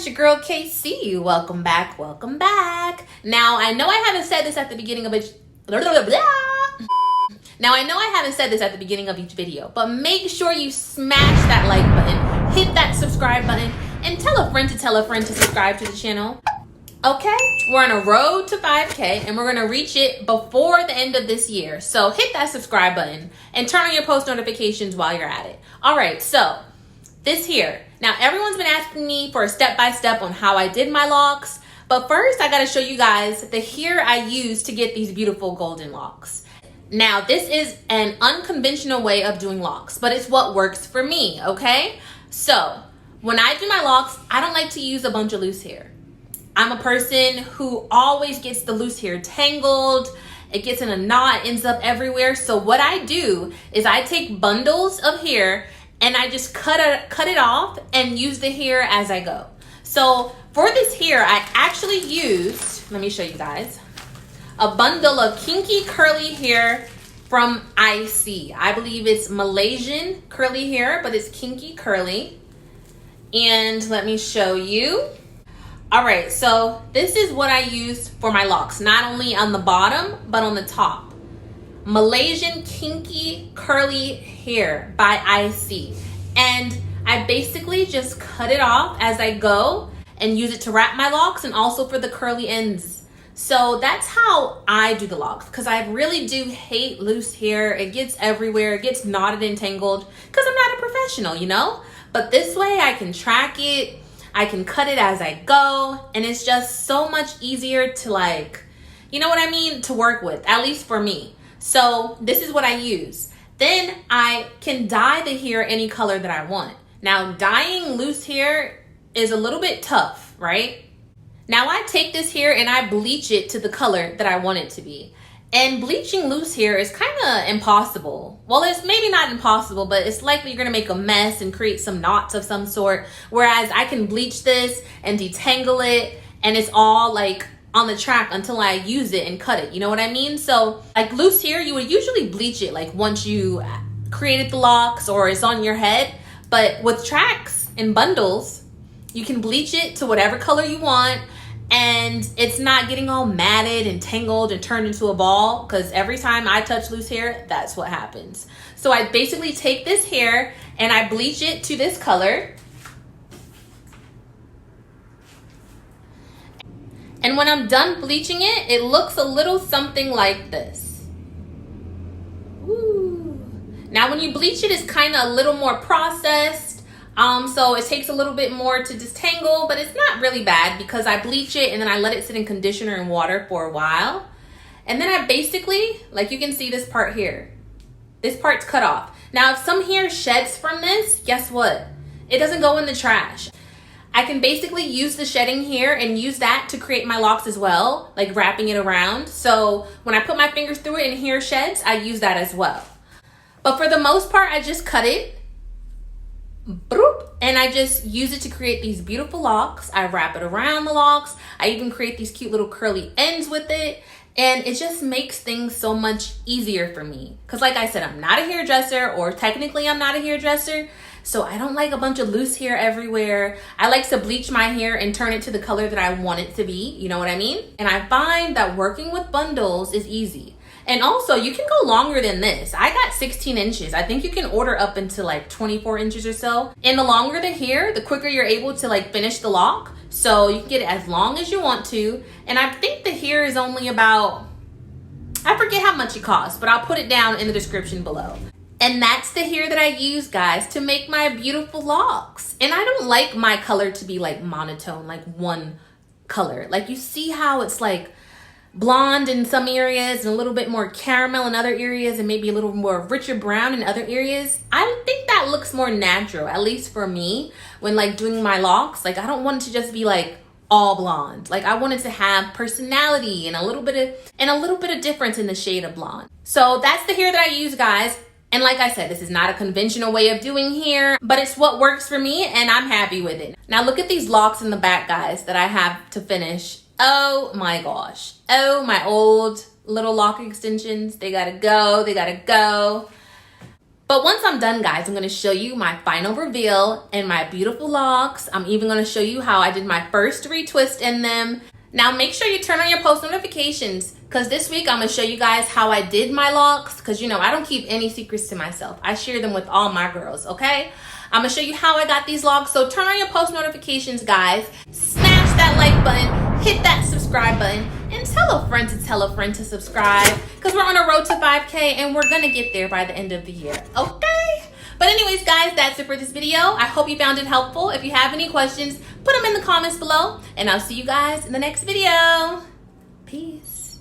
it's your girl KC. Welcome back, welcome back. Now, I know I haven't said this at the beginning of each video, but make sure you smash that like button, hit that subscribe button, and tell a friend to subscribe to the channel. Okay, we're on a road to 5K and we're gonna reach it before the end of this year. So hit that subscribe button and turn on your post notifications while you're at it. All right, so this here. Now, everyone's been asking me for a step-by-step on how I did my locks, but first I gotta show you guys the hair I used to get these beautiful golden locks. Now, this is an unconventional way of doing locks, but it's what works for me, okay? So, when I do my locks, I don't like to use a bunch of loose hair. I'm a person who always gets the loose hair tangled. It gets in a knot, ends up everywhere. So what I do is I take bundles of hair and I just cut it off and use the hair as I go. So for this hair, I actually used, let me show you guys, a bundle of kinky curly hair from IC. I believe it's Malaysian curly hair, but it's kinky curly. And let me show you. All right, so this is what I used for my locks, not only on the bottom, but on the top. Malaysian kinky curly hair by IC. And I basically just cut it off as I go and use it to wrap my locks and also for the curly ends. So that's how I do the locks, because I really do hate loose hair. It gets everywhere, it gets knotted and tangled because I'm not a professional, you know? But this way I can track it. I can cut it as I go, and it's just so much easier to, like, you know what I mean, to work with, at least for me. So this is what I use. Then I can dye the hair any color that I want. Now, dyeing loose hair is a little bit tough, right? Now I take this hair and I bleach it to the color that I want it to be. And bleaching loose hair is kind of impossible. Well, it's maybe not impossible, but it's likely you're gonna make a mess and create some knots of some sort. Whereas I can bleach this and detangle it, and it's all like on the track until I use it and cut it. You know what I mean? So like loose hair, you would usually bleach it like once you created the locks or it's on your head. But with tracks and bundles, you can bleach it to whatever color you want, and it's not getting all matted and tangled and turned into a ball, because every time I touch loose hair, that's what happens. So I basically take this hair and I bleach it to this color. And when I'm done bleaching it, it looks a little something like this. Ooh. Now when you bleach it, it's kind of a little more processed. So it takes a little bit more to distangle, but it's not really bad because I bleach it and then I let it sit in conditioner and water for a while. And then I basically, like you can see this part here, this part's cut off. Now, if some hair sheds from this, guess what? It doesn't go in the trash. I can basically use the shedding hair and use that to create my locks as well, like wrapping it around. So when I put my fingers through it and hair sheds, I use that as well. But for the most part, I just cut it. And I just use it to create these beautiful locks. I wrap it around the locks. I even create these cute little curly ends with it. And it just makes things so much easier for me. Because like I said, I'm not a hairdresser, or technically I'm not a hairdresser. So I don't like a bunch of loose hair everywhere. I like to bleach my hair and turn it to the color that I want it to be. You know what I mean? And I find that working with bundles is easy. And also, you can go longer than this. I got 16 inches. I think you can order up into like 24 inches or so. And the longer the hair, the quicker you're able to like finish the lock. So you can get it as long as you want to. And I think the hair is only about, I forget how much it costs, but I'll put it down in the description below. And that's the hair that I use, guys, to make my beautiful locks. And I don't like my color to be like monotone, like one color. Like you see how it's like blonde in some areas and a little bit more caramel in other areas and maybe a little more richer brown in other areas. I think that looks more natural, at least for me, when like doing my locks. Like I don't want it to just be like all blonde. Like I want it to have personality and a little bit of difference in the shade of blonde. So that's the hair that I use, guys. And like I said, this is not a conventional way of doing hair, but it's what works for me and I'm happy with it. Now look at these locks in the back, guys, that I have to finish. Oh my gosh. Oh, my old little lock extensions. They gotta go. They gotta go. But once I'm done, guys, I'm going to show you my final reveal and my beautiful locks. I'm even going to show you how I did my first retwist in them. Now, make sure you turn on your post notifications because this week I'm going to show you guys how I did my locks because, you know, I don't keep any secrets to myself. I share them with all my girls, okay? I'm going to show you how I got these locks. So turn on your post notifications, guys. Smash that like button. Hit that subscribe button. And tell a friend to subscribe because we're on a road to 5K and we're going to get there by the end of the year, okay? But anyways, guys, that's it for this video. I hope you found it helpful. If you have any questions, put them in the comments below. And I'll see you guys in the next video. Peace.